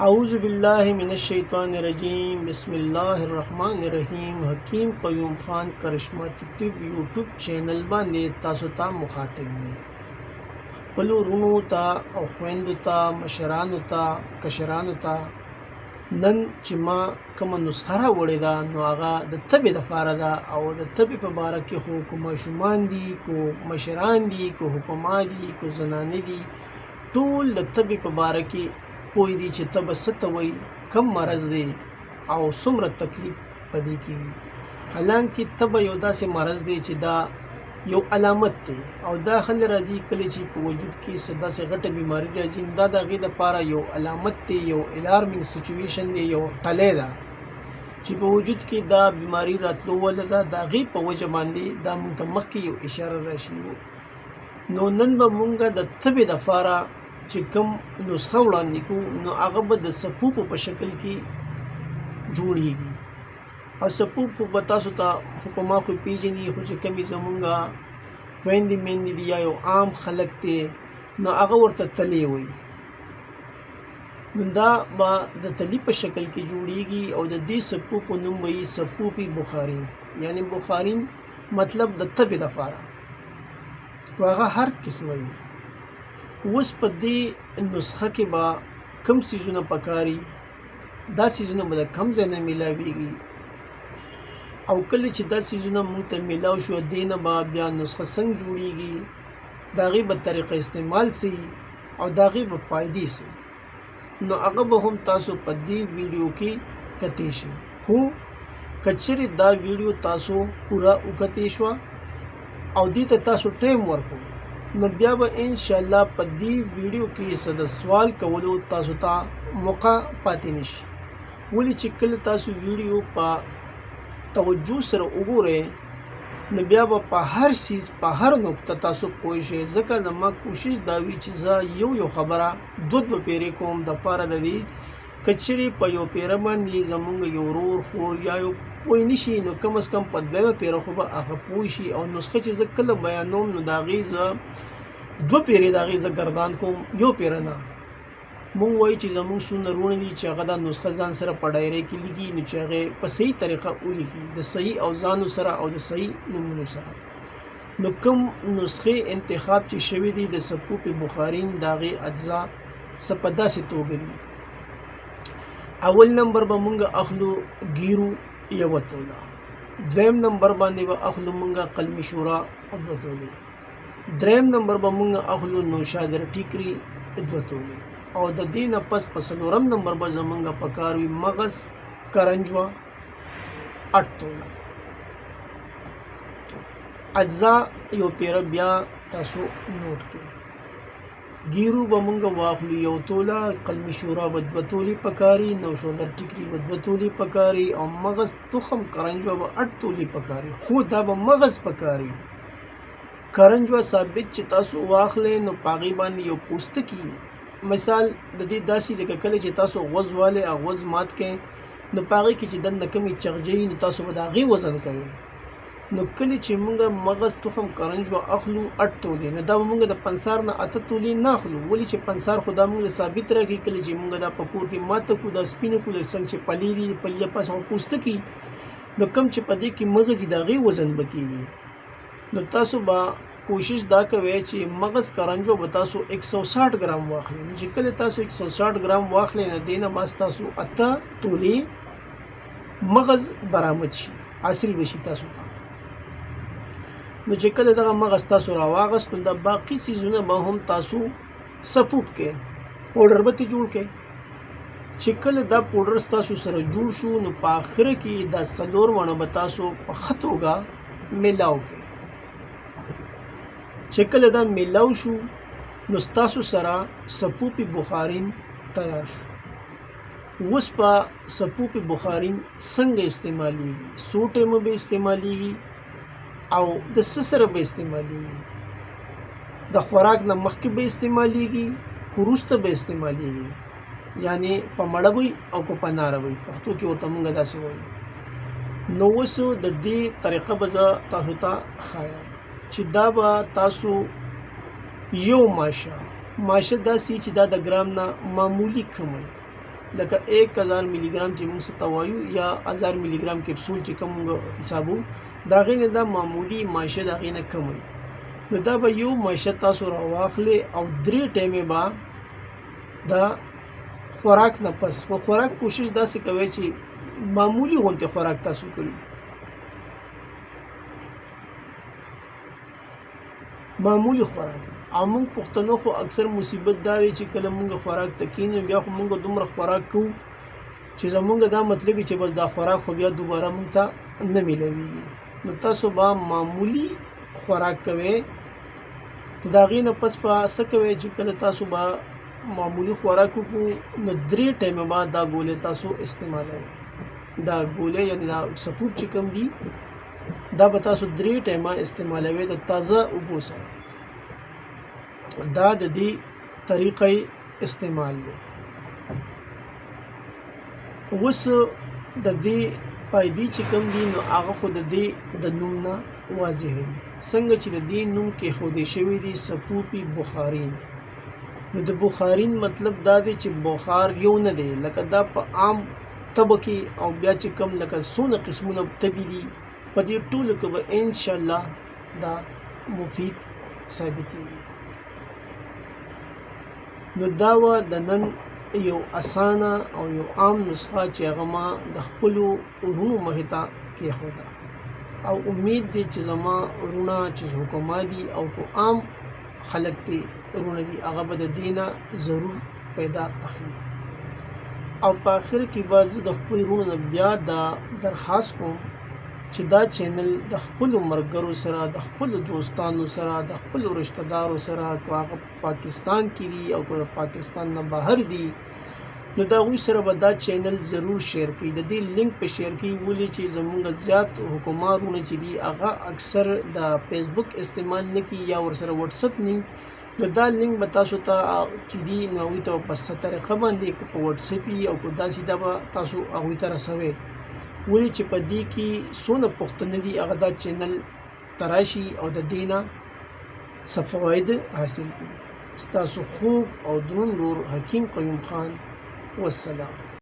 اعوذ باللہ من الشیطان الرجیم بسم اللہ الرحمن الرحیم حکیم قیوم خان کرشمه طب یوټیوب چینل باندې تاسو ته مخاطب دی. خپلو وروڼو ته او خویندو ته مشرانو ته کشرانو ته نن چې ما کومه نسخه راوړې ده نو هغه د تبې دپاره ده او د تبې په باره کې خو که ماشومان دي که مشران دي که حکما دي که زنانې دي ټول د تبې په باره کې پوه دي چې تبه څه ته وایي، کم مرض دی او څومره تکلیف په دې کې وي. حالانکې تبه یو داسې مرض دی چې دا یو علامت دی او دا خلک راځي کله چې په وجود کې څه داسې غټه بیماري راځي نو دا د هغې دپاره یو علامت دی، یو الارمینګ سچویشن دی، یو ټلۍ ده چې په وجود کې دا بیماري راتلو وله ده. د هغې په وجه باندې دا موږ ته مخکې یو اشاره راشي وو. نو نن به موږ د تبې دپاره چې کوم نسخه وړاندې کوو نو هغه به د سپوپو په شکل کې جوړیږي او سپوپ خو به تاسو ته حکما خو پیژني، خو چې کمې زمونږ خویندې میندې دي یا یو عام خلک دی نو هغه ورته تلې وایي. نو دا به د تلې په شکل کې جوړیږي او د دې سپوپو نوم به یې سپوپي بخارین، یعنی بخارین مطلب د تبې دپاره نو هغه هر قسمه وي. اوس په دې نسخه کې به کم څیزونه پکاري، دا څیزونه به د کم ځای نه میلاویږي او کله چې دا څیزونه موږ ته میلاو شو دې نه به بیا نسخه څنګه جوړیږي، د هغې به طریقه استعمال سي او د هغې به فایدې سي نو هغه به هم تاسو په دې ویډیو کې کتی شي. خو که چیرې دا ویډیو تاسو پوره وکتی شوه او دې ته تاسو ټایم ورکړو نو بیا به انشاءالله په دې ویډیو کې څه د سوال کولو تاسو ته موقع پاتې نشي. ولې چې کله تاسو ویډیو په توجه سره وګورئ نو بیا به په هر څیز په هر نقطه تاسو پوه شئ. ځکه زما کوشش دا وي چې زه یو خبره دوه پیرې کوم دپاره د دې که چیرې په یو پیره باندې زمونږ یو ورور خور یا یو پوه نشي نو کم از کم په دویمه پیره خو به هغه پوه شي او نسخه چې زه کله بیانوم نو د هغې زه دوه پیرې د هغې زه ګردان کوم، یو پیره نه. مونږ وایو چې زمونږ څومره وروڼه دي چې هغه دا نسخه ځان سره په ډایرۍ کې لیکي نو چې هغې په صحیح طریقه ولیکي د صحیح اوزانو سره او د صحیح نومونو سره. نو کوم نسخې انتخاب چې شوي دي د سپوپ بخارین د هغې اجزا څه په داسې توګه دي. اول نمبر به مونږ اخلو ګیرو یوه توله، دویم نمبر باندې به اخلو مونږ قلمي شورا دوه تولې، دریم نمبر به مونږ اخلو نوشادر ټیکري دوه تولې او د دې نه پس په څلورم نمبر به زمونږ پکار وي مغز کرنجوه 8 توله. اجزا یو پیره بیا تاسو نوٹ کړئ. ګیرو به مونږ واخلو یو توله، قلمي شورا به 2 تولې پکاري، نوشادر ټیکري به 2 تولې پکاري او مغز تخم کرنجوه به 8 تولې پکاري. خو دا به مغز پکاري. کرنجوه ثابت چې تاسو واخلئ نو په هغې باندې یو پوستکي، مثال د دې داسې لکه کله چې تاسو غوز والئ او غوز مات کئ نو په هغې کې چې دننه کمې چغجۍ نو تاسو به د هغې وزن کوئ. نو کله چې موږ مغز تخم کرنجوه اخلو 8 تولې نو دا به موږ د پنسار نه 8 تولې نه اخلو. ولې چې پنسار خو دا موږ ثابت راکړي کله چې موږ دا په کور کې ماته کړو دا سپینه کړو لکه څنګه چې پلې دي پلې پس هغه پوستکي نو کم چې په دې کې مغز دي د هغې وزن به کېږي. نو تاسو به کوشش دا کوئ چې مغز کرنجو به تاسو 160 ګرام واخلئ. نو چې کله تاسو 160 ګرام واخلئ نو دې نه بس تاسو 8 تولې مغز برآمد شي، حاصل به شي تاسو ته. نو چې کله دغه مغز تاسو راواغست نو د باقي څیزونه به هم تاسو سپوپ کړئ، پوډر به ترې جوړ کړئ. چې کله دا پوډر ستاسو سره جوړ شو نو په آخره کې دا 4 ونه به تاسو په ښه توګه میلاو کړئ. چې کله دا میلاو شو نو ستاسو سره سپوپي بخارین تیار شو. اوس په سپوپي بخارین څنګه استعمالیږي، څو ټایمه به استعمالیږي او د څه سره به استعمالیږي. د خوراک نه مخکې به استعمالیږي، وروسته به استعمالیږي، یعنی په مړه وي او که په ناره وي، پښتو کې ورته موږ داسې وایو. نو اوس د دې طریقه به زه تاسو ته ښایم چې دا به تاسو یو ماشه داسې چې دا د ګرام نه معمولی کم وي لکه 1000 ملي ګرام چې موږ ته وایو یا 1000 ملي ګرام کپسول چې کوم حسابو دا غینه دا معمولی ماشه دا غینه کم وي نو دا به یو ماشه تاسو راواخلې او 3 ټیمه با دا خوراک نه پس خو خوراک کوشش داسې کوي چې معمولی غونډه خوراک تاسو کړئ معمولی خوراک او موږ پښتنو خو اکثر مصیبت دا دی چې کله موږ خوراک تکینو بیا خو موږ دومره خوراک کوو چې زمونږ دا مطلب چې بس دا خوراک خو بیا دوباره موږ ته نه ملويږي نو تاسو به معمولی خوراک کوئ دا غي نه پس په څه کوي چې کله تاسو به معمولی خوراک کو نو 3 ټیمه بعد دا ګولې تاسو استعمالوي دا ګولې یعنی دا سپورټ چې کوم دي دا به تاسو 3 ټیمه استعمالوي د تازه اوبو سره دا د دې طریقې استعمال دی اوس د دې پایدې چې کوم دي نو هغه خو د دې د نوم نه واضح دي څنګه چې د دې نوم کې خوده شوی دي سپوپی بخارین نو د بخارین مطلب دا دی چې بخار یو نه دی لکه دا په عام طبقه او بیا چې کوم لکه سونه قسمونه طبي دي په دې ټولو کې به ان شاء الله دا مفید ثابتېږي نو دا و د نن یو اسانه او یو عام نسخه چې هغه ما د خپل ورونو مخې ته کېښوده او امید دی چې زما ورونه چې حکومت دي او په عام خلک دي ورونه دي هغه به د دینه ضرور پیدا اخلي او په اخر کې به زه د خپل ورونو بیا دا درخواست کوم چې دا چینل د خپل مرګرو سره د خپل دوستانو سره د خپل رشتہ دارو سره هغه پاکستان کې دي او پاکستان نه بهر دي نو دا غوي سره به دا چینل ضرور شیر کړئ د دې لینک په شیر کړئ ولې چې زموږ زیات حکومتونه چې دي هغه اکثر د فیسبوک استعمال نه کوي یا ورسره واتس اپ نه نو دا لینک به تاسو ته چې دی نو وي ته په ست طریقه باندې په واتس اپ او په داسې دا به تاسو هغه ته رسوي ولې چې په دې کې سونه پښتنه دي هغه دا چینل تراشي او د دینه صفوید حاصل کړي ستاسو خوب او درون نور حکیم قیوم خان والسلام